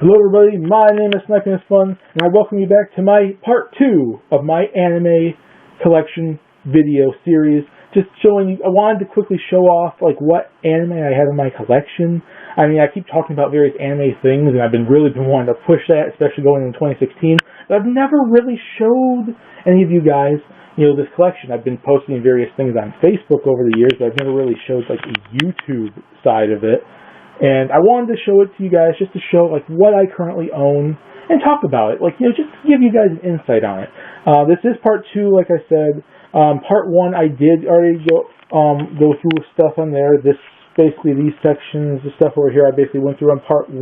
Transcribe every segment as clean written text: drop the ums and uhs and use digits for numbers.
Hello everybody, my name is Sniping is Fun, and I welcome you back to my part 2 of my anime collection video series. Just showing you, I wanted to quickly show off like what anime I have in my collection. I mean, I keep talking about various anime things, and I've really been wanting to push that, especially going into 2016, but I've never really showed any of you guys, this collection. I've been posting various things on Facebook over the years, but I've never really showed like a YouTube side of it. And I wanted to show it to you guys just to show like what I currently own and talk about it. Just to give you guys an insight on it. This is part 2, like I said. Part 1 I did already go through stuff on there. Basically these sections, the stuff over here I basically went through on part 1.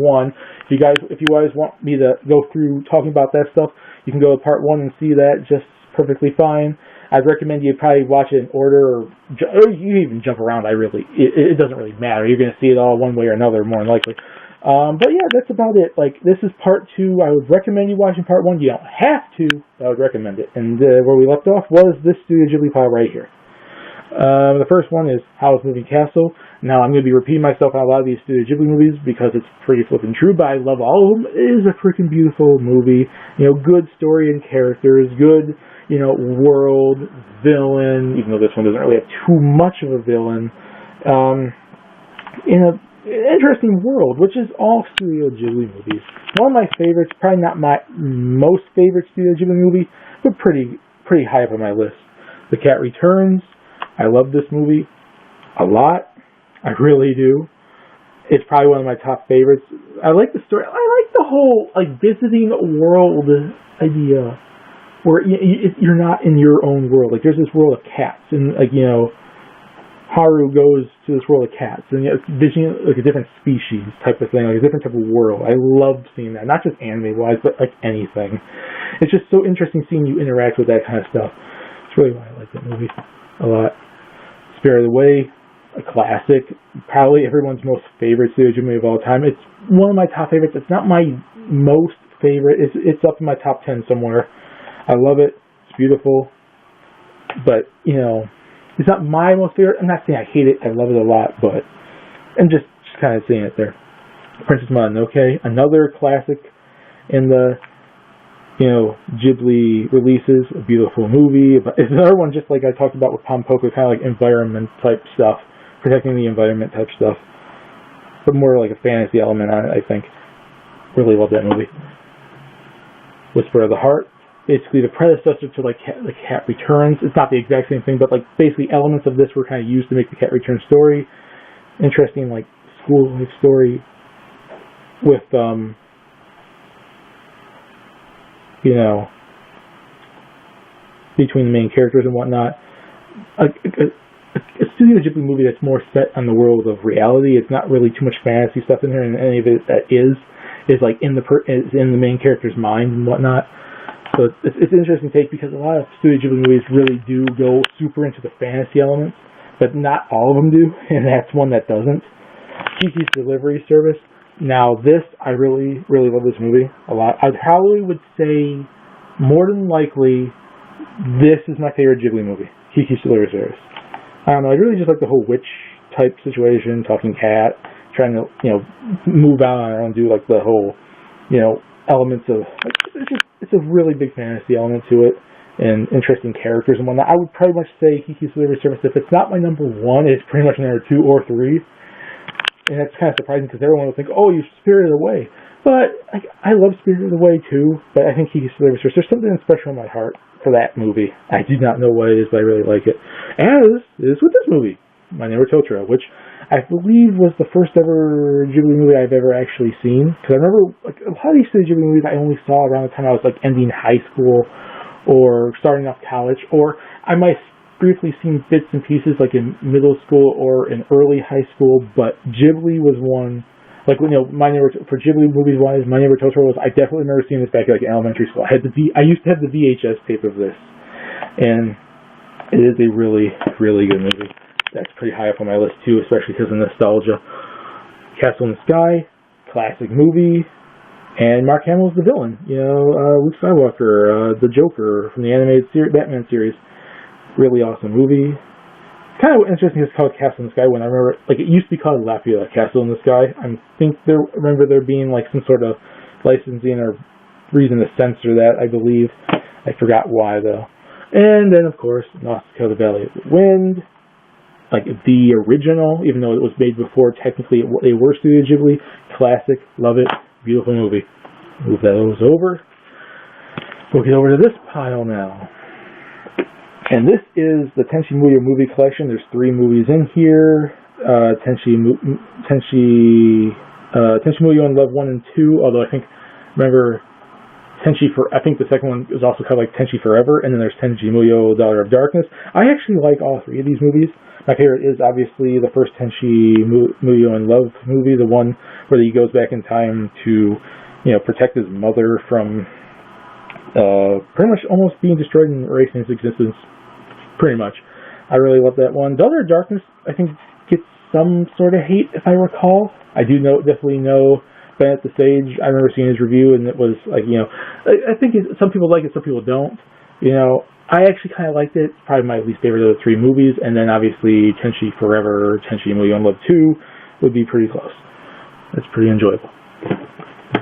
If you guys want me to go through talking about that stuff, you can go to part 1 and see that just perfectly fine. I'd recommend you probably watch it in order, or you even jump around. It doesn't really matter. You're going to see it all one way or another, more than likely. But yeah, that's about it. This is part 2. I would recommend you watching part 1. You don't have to, but I would recommend it. And where we left off was this Studio Ghibli pile right here. The first one is Howl's Moving Castle. Now, I'm going to be repeating myself on a lot of these Studio Ghibli movies because it's pretty flippin' true, but I love all of them. It is a freaking beautiful movie. Good story and characters, good world, villain, even though this one doesn't really have too much of a villain, in an interesting world, which is all Studio Ghibli movies. One of my favorites, probably not my most favorite Studio Ghibli movie, but pretty high up on my list. The Cat Returns. I love this movie a lot. I really do. It's probably one of my top favorites. I like the story. I like the whole visiting a world idea, where you're not in your own world. There's this world of cats, and Haru goes to this world of cats, and visiting a different species type of thing, a different type of world. I love seeing that, not just anime-wise, but anything. It's just so interesting seeing you interact with that kind of stuff. It's really why I like that movie a lot. Spirited Away, a classic, probably everyone's most favorite Studio Ghibli movie of all time. It's one of my top favorites. It's not my most favorite. It's up in my top 10 somewhere. I love it. It's beautiful. But, it's not my most favorite. I'm not saying I hate it. I love it a lot, but I'm just kind of saying it there. Princess Mononoke, another classic in the, Ghibli releases. A beautiful movie. But it's another one just like I talked about with Pompoko, kind of like environment type stuff. Protecting the environment type stuff. But more like a fantasy element on it, I think. Really love that movie. Whisper of the Heart. Basically the predecessor to the Cat Returns. It's not the exact same thing, but basically elements of this were kind of used to make the Cat Returns story. Interesting school life story with between the main characters and whatnot. A Studio Ghibli movie that's more set on the world of reality. It's not really too much fantasy stuff in there, and any of it that is in the main character's mind and whatnot. So it's an interesting take because a lot of Studio Ghibli movies really do go super into the fantasy elements, but not all of them do, and that's one that doesn't. Kiki's Delivery Service. Now this, I really, really love this movie a lot. I probably would say, more than likely, this is my favorite Ghibli movie, Kiki's Delivery Service. I don't know, I really just like the whole witch type situation, talking cat, trying to, move out on her own, do the whole, elements of, it's a really big fantasy element to it, and interesting characters and whatnot. I would pretty much say Kiki's Delivery Service, if it's not my number 1, it's pretty much number 2 or 3. And that's kind of surprising because everyone will think, oh, you Spirited Away. But I love Spirited Away too, but I think Kiki's Delivery Service, there's something special in my heart for that movie. I do not know what it is, but I really like it. As is with this movie, My Neighbor Totoro, which I believe was the first ever Ghibli movie I've ever actually seen. Because I remember a lot of these Ghibli movies I only saw around the time I was ending high school or starting off college, or I might briefly seen bits and pieces in middle school or in early high school. But Ghibli was one. For Ghibli movies wise, My Neighbor Totoro was. I definitely remember seeing this back in elementary school. I used to have the VHS tape of this, and it is a really, really good movie. That's pretty high up on my list too, especially because of nostalgia. Castle in the Sky, classic movie, and Mark Hamill's the villain. Luke Skywalker, the Joker from the animated Batman series. Really awesome movie. Kind of interesting it's called Castle in the Sky when I remember, it used to be called Laputa Castle in the Sky. I remember there being some sort of licensing or reason to censor that, I believe. I forgot why, though. And then, of course, Nausicaa, the Valley of the Wind. Like, the original, even though it was made before, technically they were Studio Ghibli. Classic. Love it. Beautiful movie. Move those over. We'll get over to this pile now. And this is the Tenchi Muyo movie collection. There's 3 movies in here. Tenchi Muyo in Love 1 and 2, although I think, remember, I think the second one is also kind of like Tenchi Forever, and then there's Tenchi Muyo, Daughter of Darkness. I actually like all 3 of these movies. My favorite is obviously the first Tenchi Muyo in Love movie, the one where he goes back in time to, protect his mother from pretty much almost being destroyed and erasing his existence. Pretty much. I really love that one. Daughter of Darkness, I think, gets some sort of hate, if I recall. I do definitely know Ben at the Stage. I remember seeing his review, and it was like, I think some people like it, some people don't. I actually kind of liked it. It's probably my least favorite of the 3 movies, and then obviously Tenchi Forever, Tenchi Muyo in Love 2 would be pretty close. It's pretty enjoyable.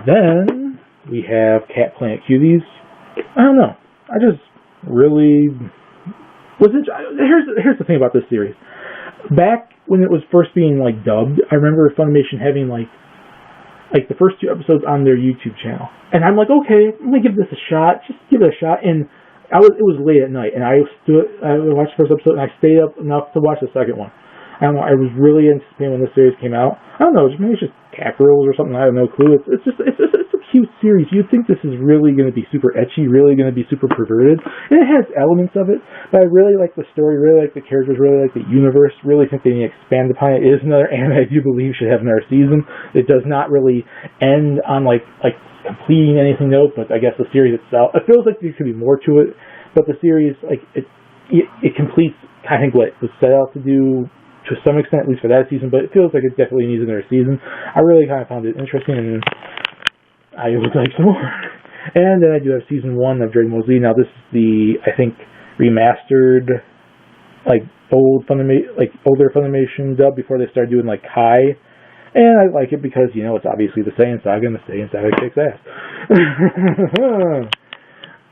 Then we have Cat Planet Cuties. I don't know. I just really here's the thing about this series. Back when it was first being dubbed, I remember Funimation having like the first 2 episodes on their YouTube channel, and I'm like, okay, I'm gonna give this a shot. Just give it a shot. And it was late at night, and I watched the first episode, and I stayed up enough to watch the second one. I don't know. I was really anticipating when this series came out. I don't know. Maybe it's just cat girls or something. I have no clue. It's a cute series. You'd think this is really going to be super ecchi, really going to be super perverted, and it has elements of it. But I really like the story, really like the characters, really like the universe. Really think they need to expand upon it. It is another anime I do believe should have another season. It does not really end on like completing anything though. But I guess the series itself, it feels like there could be more to it. But the series, it completes kind of what it was set out to do. To some extent, at least for that season, but it feels like it definitely needs another season. I really kind of found it interesting, and I would like some more. And then I do have season 1 of Dragon Ball Z. Now this is the, I think, remastered, older Funimation dub before they started doing Kai. And I like it because, it's obviously the Saiyan Saga, and the Saiyan Saga kicks ass.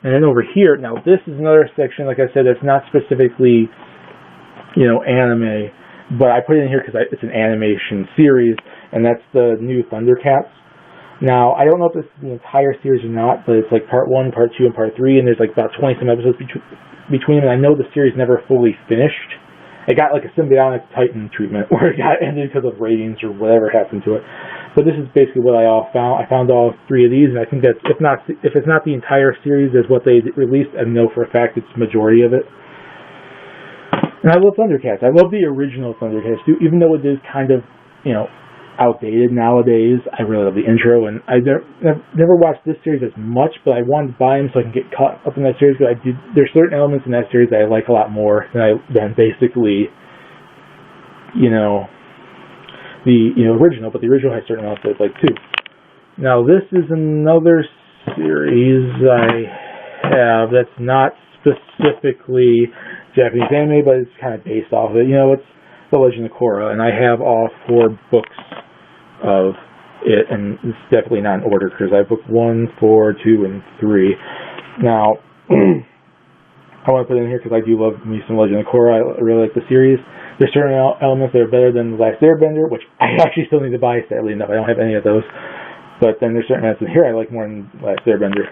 And then over here, now this is another section, like I said, that's not specifically, anime. But I put it in here because it's an animation series, and that's the new Thundercats. Now, I don't know if this is the entire series or not, but it's part 1, part 2, and part 3, and there's about 20-some episodes between them, and I know the series never fully finished. It got a symbiotic Titan treatment, where it got ended because of ratings or whatever happened to it. But this is basically what I found. I found all 3 of these, and I think that's, if it's not the entire series, as what they released, I know for a fact it's the majority of it. And I love Thundercats. I love the original Thundercats too, even though it is kind of, outdated nowadays. I really love the intro, and I've never watched this series as much, but I wanted to buy them so I can get caught up in that series. But there's certain elements in that series that I like a lot more than basically, the original. But the original has certain elements that I like too. Now this is another series I have that's not specifically Japanese anime, but it's kind of based off of it. It's The Legend of Korra, and I have all 4 books of it, and it's definitely not in order because I have book 1, 4, 2, and 3. Now, I want to put it in here because I do love me some Legend of Korra. I really like the series. There's certain elements that are better than The Last Airbender, which I actually still need to buy, sadly enough. I don't have any of those. But then there's certain elements in here I like more than Last Airbender,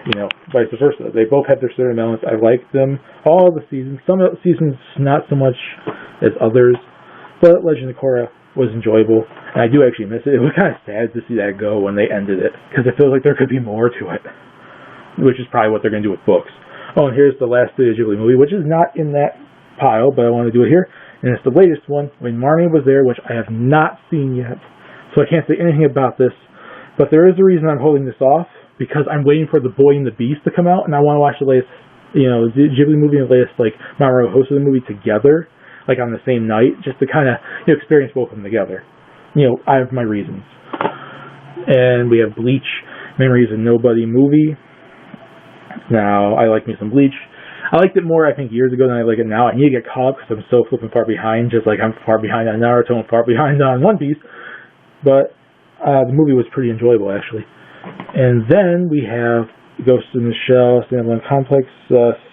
vice versa. They both have their certain elements. I like them all the seasons. Some seasons not so much as others, but Legend of Korra was enjoyable, and I do actually miss it. It was kind of sad to see that go when they ended it, because it feels like there could be more to it, which is probably what they're going to do with books. Oh, and here's the last Studio Ghibli movie, which is not in that pile, but I want to do it here, and it's the latest one, When Marnie Was There, which I have not seen yet, so I can't say anything about this. But there is a reason I'm holding this off, because I'm waiting for The Boy and the Beast to come out, and I want to watch the latest, Ghibli movie and the latest, Mamoru Hosoda movie together, on the same night, just to kind of, experience both of them together. I have my reasons. And we have Bleach, Memories of Nobody movie. Now, I like me some Bleach. I liked it more, I think, years ago than I like it now. I need to get caught up because I'm so flipping far behind, just like I'm far behind on Naruto and far behind on One Piece. But the movie was pretty enjoyable, actually. And then we have Ghost in the Shell, Standalone Complex,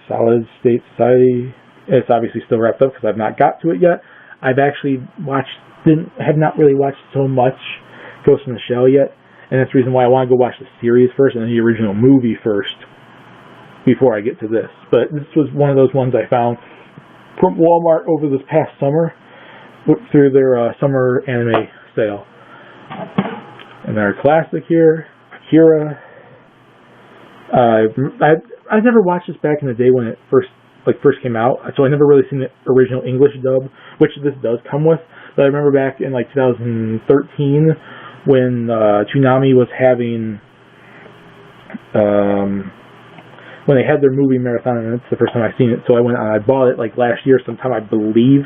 Solid State Society. It's obviously still wrapped up because I've not got to it yet. I've actually have not really watched so much Ghost in the Shell yet, and that's the reason why I want to go watch the series first and then the original movie first before I get to this. But this was one of those ones I found from Walmart over this past summer through their summer anime sale. And our classic here, Akira. I've never watched this back in the day when it first came out, so I never really seen the original English dub, which this does come with. But I remember back in 2013 when Toonami was having when they had their movie marathon, and it's the first time I've seen it. So I went and I bought it last year sometime, I believe,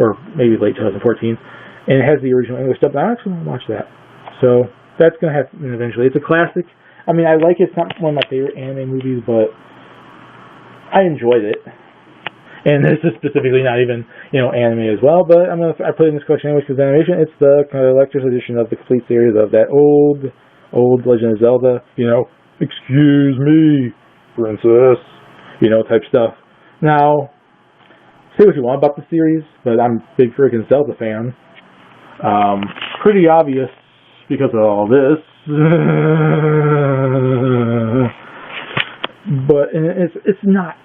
or maybe late 2014, and it has the original English dub. I actually want to watch that. So that's going to happen eventually. It's a classic. I mean, I like it. It's not one of my favorite anime movies, but I enjoyed it. And this is specifically not even, anime as well, but I put it in this collection anyway because animation. It's the collector's edition of the complete series of that old Legend of Zelda, excuse me, princess, type stuff. Now, say what you want about the series, but I'm a big freaking Zelda fan. Pretty obvious because of all this. But it's not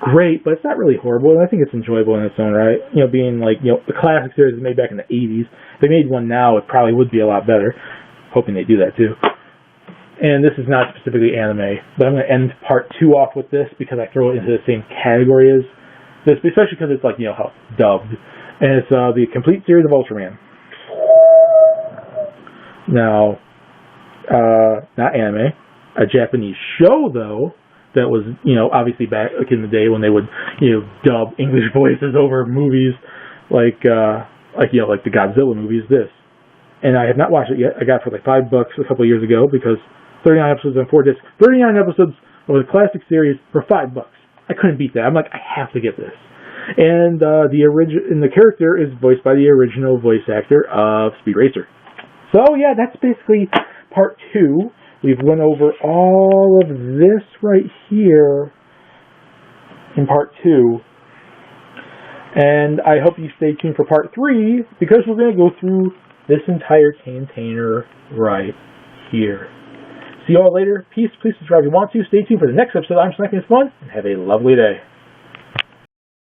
great, but it's not really horrible, and I think it's enjoyable in its own right. Being the classic series was made back in the 80s. If they made one now, it probably would be a lot better. Hoping they do that too. And this is not specifically anime, but I'm going to end part 2 off with this because I throw it into the same category as this, especially because it's how it's dubbed. And it's the complete series of Ultraman. Now, not anime, a Japanese show though, that was, obviously back in the day when they would, dub English voices over movies like the Godzilla movies, this. And I have not watched it yet. I got it for $5 a couple of years ago because 39 episodes on 4 discs. 39 episodes of the classic series for $5. I couldn't beat that. I'm like, I have to get this. And the character is voiced by the original voice actor of Speed Racer. So yeah, that's basically part 2. We've went over all of this right here in part 2. And I hope you stay tuned for part 3 because we're going to go through this entire container right here. See you all later. Peace. Please subscribe if you want to. Stay tuned for the next episode. I'm Snacking Is Fun, and have a lovely day.